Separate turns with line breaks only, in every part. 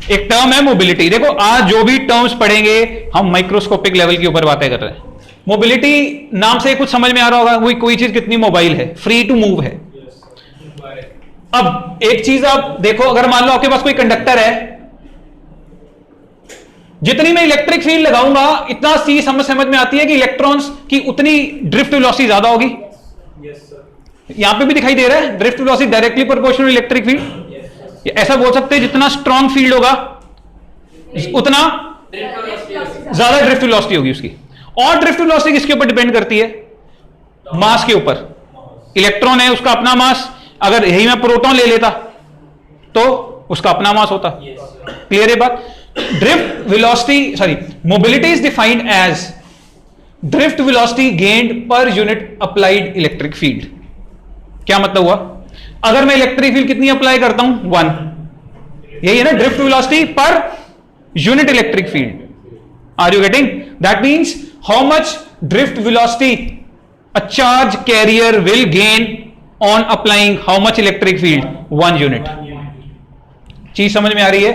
एक टर्म है मोबिलिटी। देखो आज जो भी टर्म्स पढ़ेंगे हम माइक्रोस्कोपिक लेवल के ऊपर बातें कर रहे हैं। मोबिलिटी नाम से कुछ समझ में आ रहा होगा, कोई चीज कितनी मोबाइल है, फ्री टू मूव है। अब एक चीज आप देखो, अगर मान लो आपके पास कोई कंडक्टर है, जितनी मैं इलेक्ट्रिक फील्ड लगाऊंगा इतना सी समझ में आती है कि इलेक्ट्रॉन्स की उतनी ड्रिफ्ट वेलोसिटी ज्यादा होगी। यहां पे भी दिखाई दे रहा है drift velocity directly proportional electric field. ऐसा बोल सकते हैं जितना स्ट्रॉन्ग फील्ड होगा उतना ज्यादा ड्रिफ्ट वेलोसिटी होगी उसकी। और ड्रिफ्ट वेलोसिटी किसके ऊपर डिपेंड करती है? मास के ऊपर। इलेक्ट्रॉन है उसका अपना मास, अगर यही मैं प्रोटॉन ले लेता तो उसका अपना मास होता। क्लियर है बात? Drift velocity mobility is defined as drift velocity gained per unit applied electric field. क्या मतलब हुआ? अगर मैं इलेक्ट्रिक फील्ड कितनी अप्लाई करता हूं? 1। यही है ना drift velocity per unit electric field. Are you getting? That means how much drift velocity a charge carrier will gain on applying how much electric field? 1 unit. चीज समझ में आ रही है?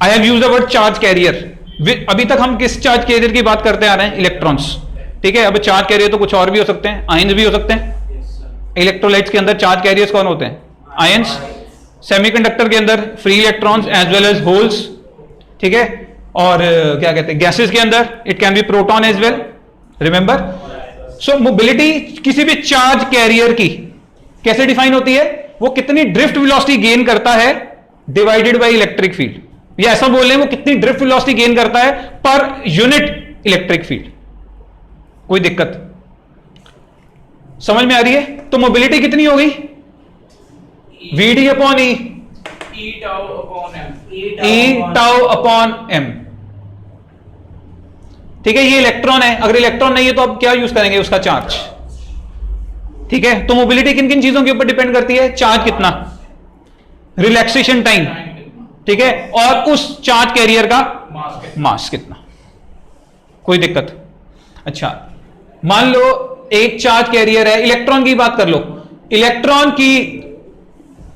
I have used the word charge carrier. अभी तक हम किस चार्ज कैरियर की बात करते आ रहे हैं? इलेक्ट्रॉन्स। ठीक है, अब चार्ज कैरियर तो कुछ और भी हो सकते हैं, आयंस भी हो सकते हैं। इलेक्ट्रोलाइट्स के अंदर चार्ज कैरियर्स कौन होते हैं? आयंस। सेमीकंडक्टर के अंदर free electrons as well as holes. ठीक है, और क्या कहते हैं गैसेस के अंदर it can be proton as well. Remember? So mobility किसी भी चार्ज कैरियर की कैसे डिफाइन होती है? वो कितनी ड्रिफ्ट वेलोसिटी गेन करता है डिवाइडेड बाय इलेक्ट्रिक फील्ड। या ऐसा बोल रहे हैं वो कितनी ड्रिफ्ट वेलोसिटी गेन करता है पर यूनिट इलेक्ट्रिक फील्ड। कोई दिक्कत समझ में आ रही है? तो मोबिलिटी कितनी हो गई? वीडी अपॉन ई, ई टाउ अपॉन एम। ठीक है, ये इलेक्ट्रॉन है। अगर इलेक्ट्रॉन नहीं है तो अब क्या यूज करेंगे? उसका चार्ज। ठीक है, तो मोबिलिटी किन किन चीजों के ऊपर डिपेंड करती है? चार्ज कितना, रिलैक्सेशन टाइम, ठीक है, और उस चार्ज कैरियर का मास कितना। कोई दिक्कत? अच्छा, मान लो एक चार्ज कैरियर है, इलेक्ट्रॉन की बात कर लो। इलेक्ट्रॉन की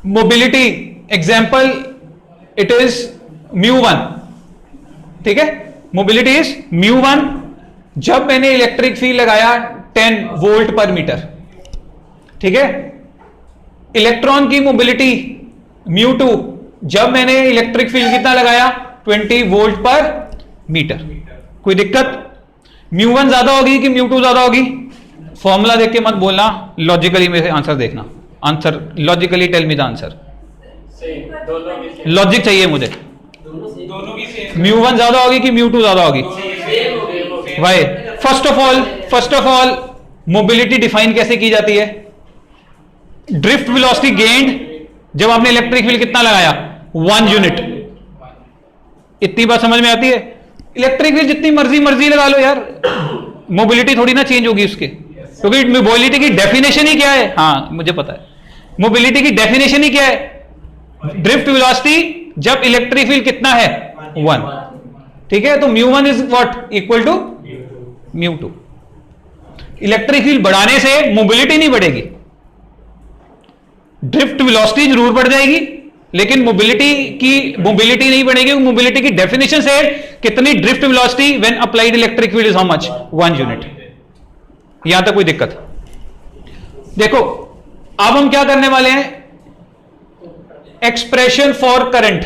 मोबिलिटी एग्जांपल इट इज μ1। ठीक है, मोबिलिटी इज μ1। जब मैंने इलेक्ट्रिक फील्ड लगाया 10 वोल्ट पर मीटर। ठीक है, इलेक्ट्रॉन की मोबिलिटी μ2। जब मैंने इलेक्ट्रिक फील्ड कितना लगाया? 20 वोल्ट पर मीटर। कोई दिक्कत? μ1 ज्यादा होगी कि μ2 ज्यादा होगी? फॉर्मूला देख के मत बोलना, लॉजिकली में से आंसर देखना। Answer logically tell me the answer. Logic चाहिए मुझे। μ1 ज्यादा होगी कि μ2 ज्यादा होगी? Why? First of all mobility define कैसे की जाती है? ड्रिफ्ट वेलोसिटी गेन्ड जब आपने इलेक्ट्रिक फील्ड कितना लगाया? 1 यूनिट। इतनी बात समझ में आती है? इलेक्ट्रिक फील्ड जितनी मर्जी लगा लो यार, मोबिलिटी थोड़ी ना चेंज होगी उसके, क्योंकि मोबिलिटी की डेफिनेशन ही क्या है? हाँ मुझे पता है, मोबिलिटी की डेफिनेशन ही क्या है? ड्रिफ्ट वेलोसिटी जब इलेक्ट्रिक फील्ड कितना है? 1। ठीक है, तो μ1 is what? Equal to μ2। Electric field बढ़ाने से मोबिलिटी नहीं बढ़ेगी, ड्रिफ्ट वेलोसिटी जरूर बढ़ जाएगी, लेकिन मोबिलिटी नहीं बढ़ेगी। मोबिलिटी की डेफिनेशन से कितनी drift velocity when applied electric field is how much? 1 unit. यहां तक कोई दिक्कत? देखो अब हम क्या करने वाले हैं? Expression for current,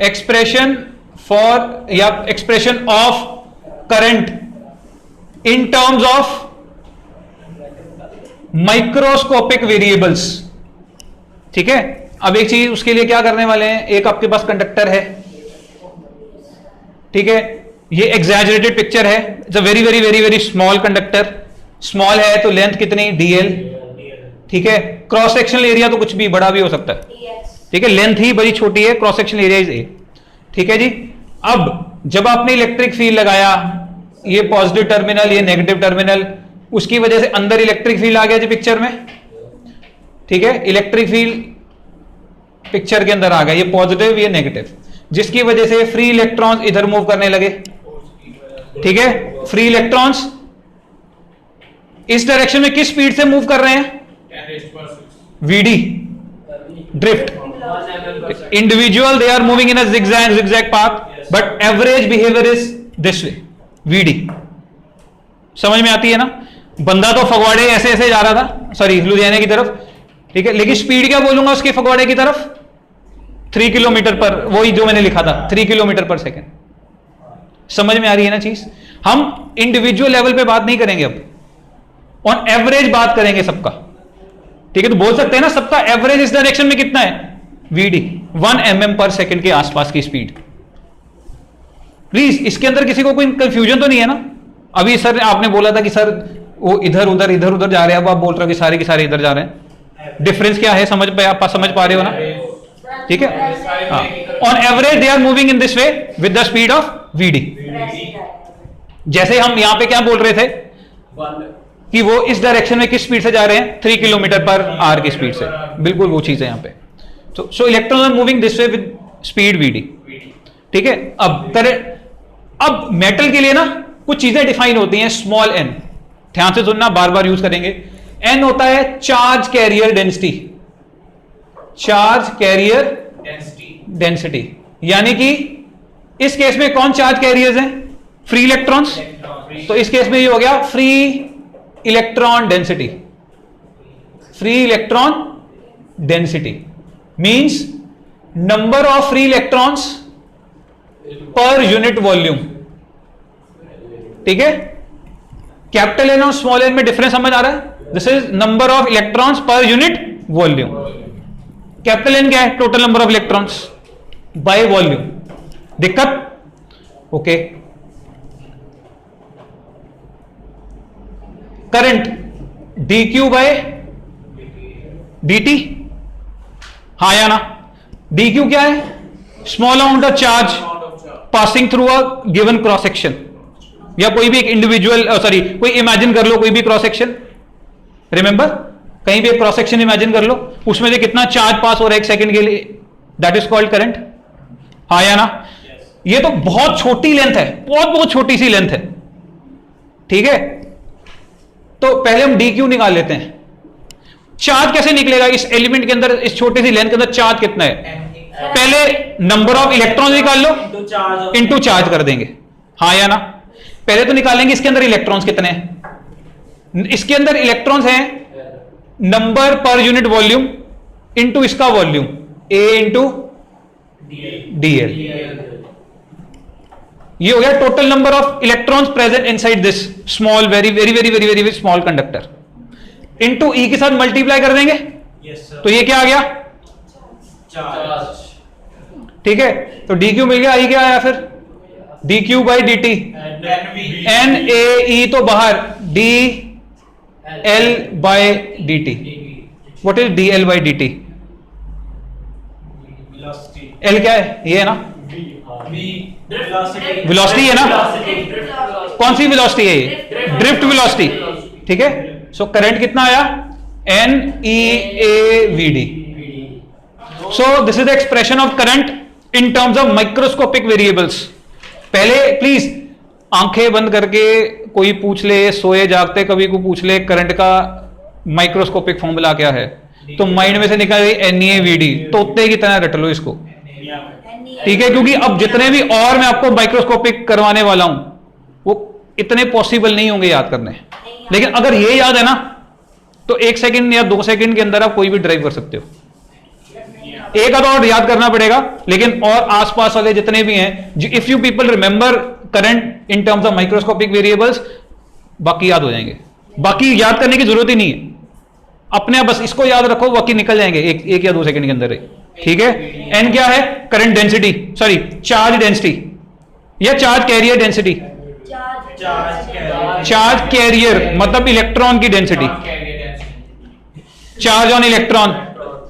expression for या expression of current in terms of microscopic variables. ठीक है, अब एक चीज उसके लिए क्या करने वाले हैं? एक आपके पास कंडक्टर है, ठीक है, ये एग्जैजरेटेड पिक्चर है। It's a very very very very small conductor. Small है तो लेंथ कितनी? dl। ठीक है, क्रॉस सेक्शनल एरिया तो कुछ भी बड़ा भी हो सकता है। ठीक है, लेंथ ही बड़ी छोटी है, cross sectional area is a। ठीक है जी, अब जब आपने इलेक्ट्रिक फील्ड लगाया, ये पॉजिटिव टर्मिनल, ये नेगेटिव टर्मिनल, उसकी वजह से अंदर इलेक्ट्रिक फील्ड आ गया जी पिक्चर में। ठीक है, इलेक्ट्रिक फील्ड पिक्चर के अंदर आ गया, ये पॉजिटिव ये नेगेटिव, जिसकी वजह से फ्री इलेक्ट्रॉन्स इधर मूव करने लगे। ठीक है, फ्री इलेक्ट्रॉन्स इस डायरेक्शन में किस स्पीड से मूव कर रहे हैं? V D drift. Individual they are moving in a zigzag path, but average behaviour is this way, VD। समझ में आती है ना? बंदा तो फगवाड़े ऐसे ऐसे जा रहा था, सॉरी लुधियाना की तरफ, ठीक है, लेकिन स्पीड क्या बोलूंगा उसकी फगवाड़े की तरफ? 3 किलोमीटर पर, वही जो मैंने लिखा था 3 किलोमीटर पर सेकेंड। समझ में आ रही है ना चीज? हम इंडिविजुअल लेवल पे बात नहीं करेंगे, अब ऑन एवरेज बात करेंगे सबका, ठीक है? तो बोल सकते हैं ना सबका एवरेज इस डायरेक्शन में कितना है? VD 1 mm पर सेकेंड के आसपास की स्पीड। प्लीज इसके अंदर किसी को कोई कंफ्यूजन तो नहीं है ना? अभी सर आपने बोला था कि सर वो इधर उधर जा रहे हैं, अब आप बोल रहे हो कि सारे के सारे इधर जा रहे हैं। डिफरेंस क्या है? समझ पा रहे हो ना? ठीक है, on average they are moving in this way with the speed of VD। जैसे हम यहां पे क्या बोल रहे थे कि वो इस डायरेक्शन में किस स्पीड से जा रहे हैं? 3 किलोमीटर पर आवर की स्पीड से, बिल्कुल वो चीज है यहां पे। So electron are moving this way with speed VD, ठीक है? अब मेटल के लिए ना कुछ चीजें डिफाइन होती हैं, स्मॉल n, ध्यान से सुनना, बार बार यूज करेंगे। n होता है charge carrier density, charge carrier density, यानी कि इस केस में कौन चार्ज कैरियर्स हैं? Free electrons. तो इस केस में ये हो गया free electron density. Free electron density means number of free electrons per unit volume, ठीक है? कैपिटल एन और स्मॉल एन में डिफरेंस समझ आ रहा है? This is number of electrons per unit volume. Capital N क्या है? Total number of electrons by volume. दिक्कत? Okay. Current dq by dt, हाँ या ना? dq क्या है? Small amount of charge passing through a given cross section, या कोई भी एक इंडिविजुअल, सॉरी कोई इमेजिन कर लो, कोई भी क्रॉस सेक्शन, रिमेंबर कहीं भी एक क्रॉस सेक्शन इमेजिन कर लो, उसमें से कितना चार्ज पास हो रहा है 1 सेकंड के लिए, दैट इज कॉल्ड करंट। हाँ या ना? ये तो बहुत छोटी लेंथ है, बहुत छोटी सी लेंथ है, ठीक है? तो पहले हम dq निकाल लेते हैं। चार्ज कैसे निकलेगा इस एलिमेंट के अंदर, इस छोटी सी लेंथ के अंदर चार्ज कितना है? पहले नंबर ऑफ इलेक्ट्रॉन निकाल लो, इनटू चार्ज कर देंगे। हाँ या ना? पहले तो निकालेंगे इसके अंदर इलेक्ट्रॉन्स कितने हैं। इसके अंदर इलेक्ट्रॉन्स हैं नंबर पर यूनिट वॉल्यूम इनटू इसका वॉल्यूम, A इंटू DL। ये हो गया total number of electrons present inside this small very small conductor, into E के साथ मल्टीप्लाई कर देंगे। तो ये क्या आ गया? चार्ज। ठीक है, तो dq मिल गया, I क्या आया फिर? dq by dt, n a e तो बाहर, dl by dt। What is dl by dt? L क्या है? ये है ना, वेलोसिटी है ना? कौन सी वेलोसिटी है ये? ड्रिफ्ट वेलोसिटी, ठीक है? सो करंट कितना आया? n e a v d। So this is the expression of current in terms of microscopic variables. पहले प्लीज आंखें बंद करके कोई पूछ ले, सोए जागते कभी को पूछ ले करंट का माइक्रोस्कोपिक फॉर्मूला क्या है, तो माइंड में से निकल गई NeAVD, तोते की तरह रट लो इसको, ठीक है? क्योंकि अब जितने भी और मैं आपको माइक्रोस्कोपिक करवाने वाला हूं वो इतने पॉसिबल नहीं होंगे याद करने, लेकिन अगर ये याद है ना तो 1 सेकंड या 2 सेकंड के अंदर आप कोई भी ड्राइव कर सकते हो। एक आधा और याद करना पड़ेगा, लेकिन और आसपास वाले जितने भी हैं, if you people remember current in terms of microscopic variables, बाकी याद हो जाएंगे। बाकी याद करने की जरूरत ही नहीं है, अपने आप बस इसको याद रखो, बाकी निकल जाएंगे एक या 2 सेकंड के अंदर, ठीक है? एन क्या है? Current density, sorry charge density या charge carrier density. Charge carrier मतलब इलेक्ट्रॉन की density, charge on electron,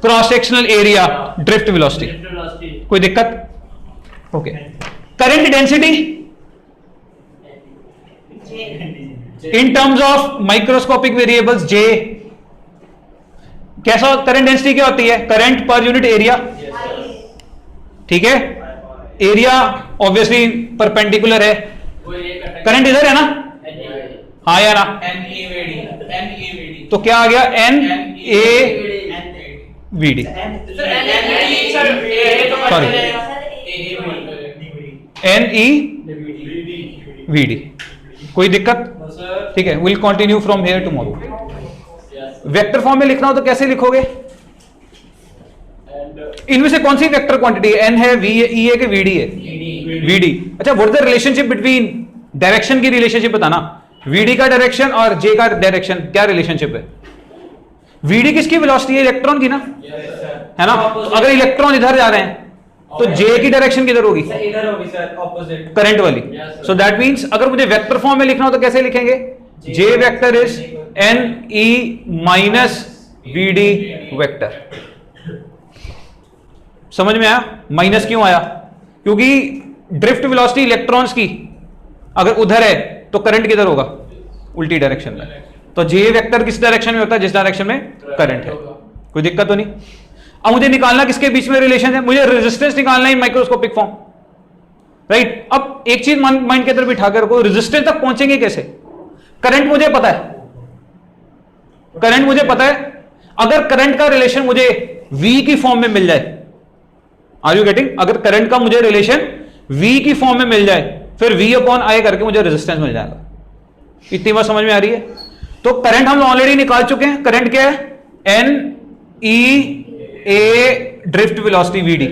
cross sectional area, drift velocity. कोई दिक्कत? Okay. Current density in terms of microscopic variables J, कैसा करंट डेंसिटी क्या होती है? Current per unit area, ठीक है? एरिया ऑब्वियसली परपेंडिकुलर है, करंट इधर है ना? हाँ या ना? तो क्या आ गया? N A VD, sorry NE VD। कोई दिक्कत? ठीक है, will continue from here tomorrow. Vector form में लिखना हो तो कैसे लिखोगे? इनमें से कौन सी वेक्टर क्वांटिटी है? N है, V है, E है कि VD है? VD। अच्छा, what is the relationship between, direction की रिलेशनशिप बताना। VD का डायरेक्शन और J का डायरेक्शन क्या रिलेशनशिप है? VD किसकी वेलोसिटी है? इलेक्ट्रॉन की ना, है ना? तो अगर इलेक्ट्रॉन इधर जा रहे हैं तो J की डायरेक्शन किधर होगी?
इधर होगी सर, ऑपोजिट,
करंट वाली। सो दैट मींस अगर मुझे वेक्टर फॉर्म में लिखना हो तो कैसे लिखेंगे? J vector is NE minus VD vector. समझ में आया? माइनस क्यों आया? क्योंकि ड्रिफ्ट वेलोसिटी इलेक्ट्रॉन्स की अगर उधर है तो करंट किधर होगा? उल्टी डायरेक्शन में। तो J वेक्टर किस डायरेक्शन में होता है? जिस डायरेक्शन में करंट है। कोई दिक्कत तो नहीं? अब मुझे निकालना किसके बीच में रिलेशन है? मुझे रेजिस्टेंस निकालना है माइक्रोस्कोपिक फॉर्म, राइट? अब एक चीज माइंड के अंदर बिठा कर रखो, रेजिस्टेंस तक पहुंचेंगे कैसे? करंट मुझे पता है, करंट मुझे पता है। अगर करंट का रिलेशन मुझे V की फॉर्म में मिल जाए, आर यू गेटिंग? अगर करंट का मुझे रिलेशन V की फॉर्म में मिल जाए, फिर V अपॉन I करके मुझे रेजिस्टेंस मिल जाएगा। इतनी बात समझ में आ रही है? तो करंट हम ऑलरेडी निकाल चुके हैं। करंट क्या है? NE drift velocity VD।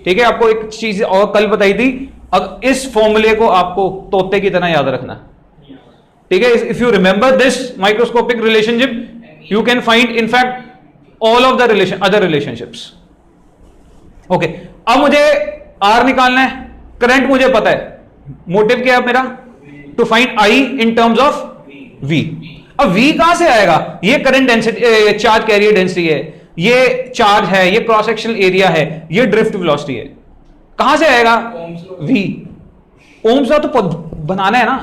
ठीक है, आपको एक चीज और कल बताई थी, अब इस फॉर्मूले को आपको तोते की तरह याद रखना। ठीक है, if you remember this microscopic relationship you can find in fact all of the other relationships. Okay, अब मुझे R निकालना है, करंट मुझे पता है, मोटिव क्या है मेरा? To find I in terms of V। अब V कहां से आएगा? ये current density, charge carrier density है, ये चार्ज है, ये क्रॉस सेक्शनल एरिया है, ये ड्रिफ्ट वेलोसिटी है। कहां से आएगा V? ओम्स लॉ तो बनाना है ना,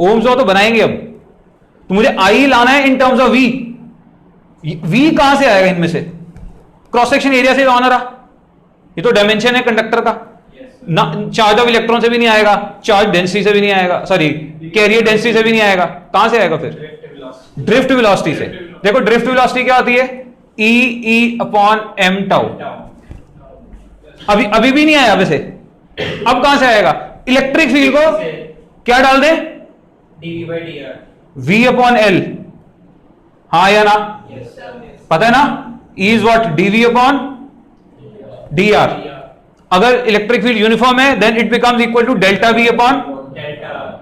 ओम्स लॉ तो बनाएंगे अब। तो मुझे I लाना है इन टर्म्स ऑफ V। V कहां से आएगा इनमें से? क्रॉस सेक्शन एरिया से ऑन रहा, ये तो डायमेंशन है कंडक्टर का ना। चार्ज ऑफ इलेक्ट्रॉन से भी नहीं आएगा, चार्ज डेंसिटी से भी नहीं आएगा, सॉरी कैरियर डेंसिटी से भी नहीं आएगा। कहां से आएगा फिर? ड्रिफ्ट वेलोसिटी से। देखो ड्रिफ्ट वेलोसिटी क्या होती है? E upon m tau. अभी भी नहीं आया वैसे, अब कहां से आएगा? इलेक्ट्रिक फील्ड को क्या डाल दें?
dV/dr,
V upon L। हाँ या ना? पता है ना? E is what? dV upon dr। अगर इलेक्ट्रिक फील्ड यूनिफॉर्म है then it becomes equal to delta V upon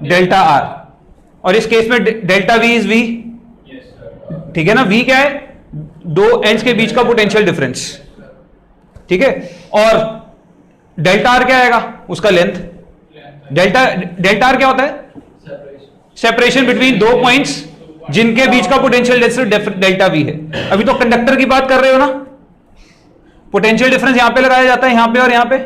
delta R, और इस केस में डेल्टा V इज V। ठीक है ना? V क्या है? दो एंड्स के बीच का पोटेंशियल डिफरेंस। ठीक है, और डेल्टा R क्या आएगा? उसका लेंथ। डेल्टा R क्या होता है? सेपरेशन बिटवीन दो पॉइंट्स जिनके बीच का पोटेंशियल डिफरेंस डेल्टा V है। अभी तो कंडक्टर की बात कर रहे हो ना, पोटेंशियल डिफरेंस यहां पे लगाया जाता है, यहां पे और यहां पे।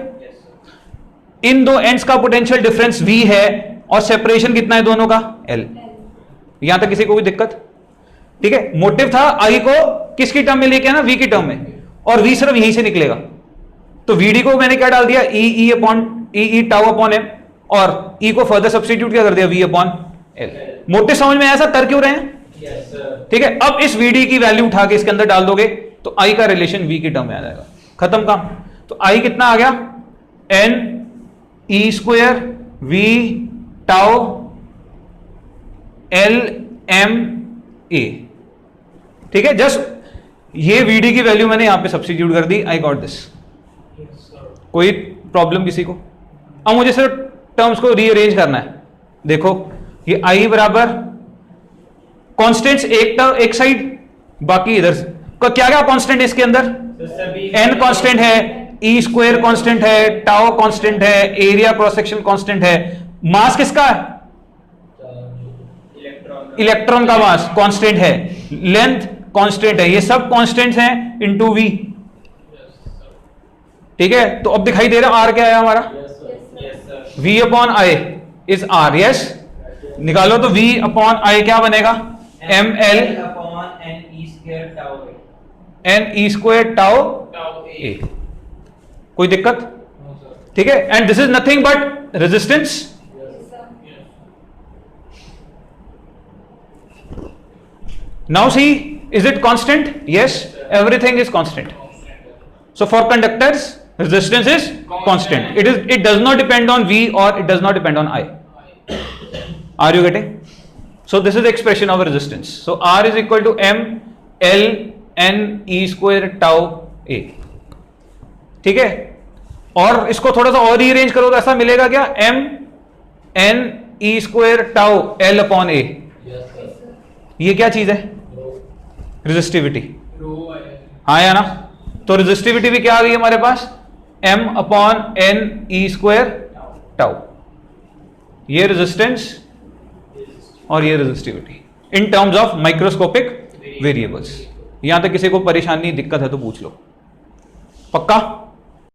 इन दो एंड्स का पोटेंशियल डिफरेंस V है और सेपरेशन कितना है दोनों का? L। यहां तक किसी को कोई दिक्कत? ठीक है, मोटिव था I को किसकी टर्म में लेके आना? V की टर्म में, और V सिर्फ यहीं से निकलेगा। तो VD को मैंने क्या डाल दिया? E टाउ अपॉन M, और E को फर्दर सब्स्टिट्यूट क्या कर दिया? V upon L। मोटिव समझ में ऐसा कर क्यों रहे हैं? ठीक है, अब इस VD की वैल्यू उठा के इसके अंदर डाल दोगे तो I का रिलेशन V की टर्म में आ जाएगा। खत्म काम। तो I कितना आ गया? NE square V tau L M A। ठीक है, जस्ट ये VD की वैल्यू मैंने यहां पे सब्स्टिट्यूट कर दी। I got this. कोई प्रॉब्लम किसी को? अब मुझे सिर्फ टर्म्स को रीअरेंज करना है। देखो ये I बराबर कॉन्स्टेंट्स एक साइड, बाकी इधर क्या क्या कॉन्स्टेंट है इसके अंदर? N कॉन्स्टेंट है, E स्क्वायर कॉन्स्टेंट है, टाउ कॉन्स्टेंट है, एरिया क्रॉस सेक्शन कॉन्स्टेंट है, मास किसका है? इलेक्ट्रॉन का मास कांस्टेंट है, लेंथ कांस्टेंट है, ये सब कांस्टेंट्स हैं इनटू V। ठीक है, तो अब दिखाई दे रहा R क्या है हमारा? V upon I is R। Yes, निकालो तो V अपॉन I क्या बनेगा? ML
upon NE square tau
NE square tau A। कोई दिक्कत? ठीक है, and this is nothing but resistance. Now see, is it constant? Yes. everything is constant. So for conductors, resistance is constant. It does not depend on V or it does not depend on I. Are you getting? So this is the expression of resistance. So R is equal to M L N E square tau A. ठीक है, और इसको थोड़ा सा और rearrange करो तो ऐसा मिलेगा क्या, M N E square tau L upon A. ये क्या चीज है, रेजिस्टिविटी. हाँ या ना, तो रेजिस्टिविटी भी क्या आ गई हमारे पास, M upon N E square tau. ये रेजिस्टेंस और ये resistivity in terms of microscopic variables. यहां तक किसी को परेशानी दिक्कत है तो पूछ लो. पक्का?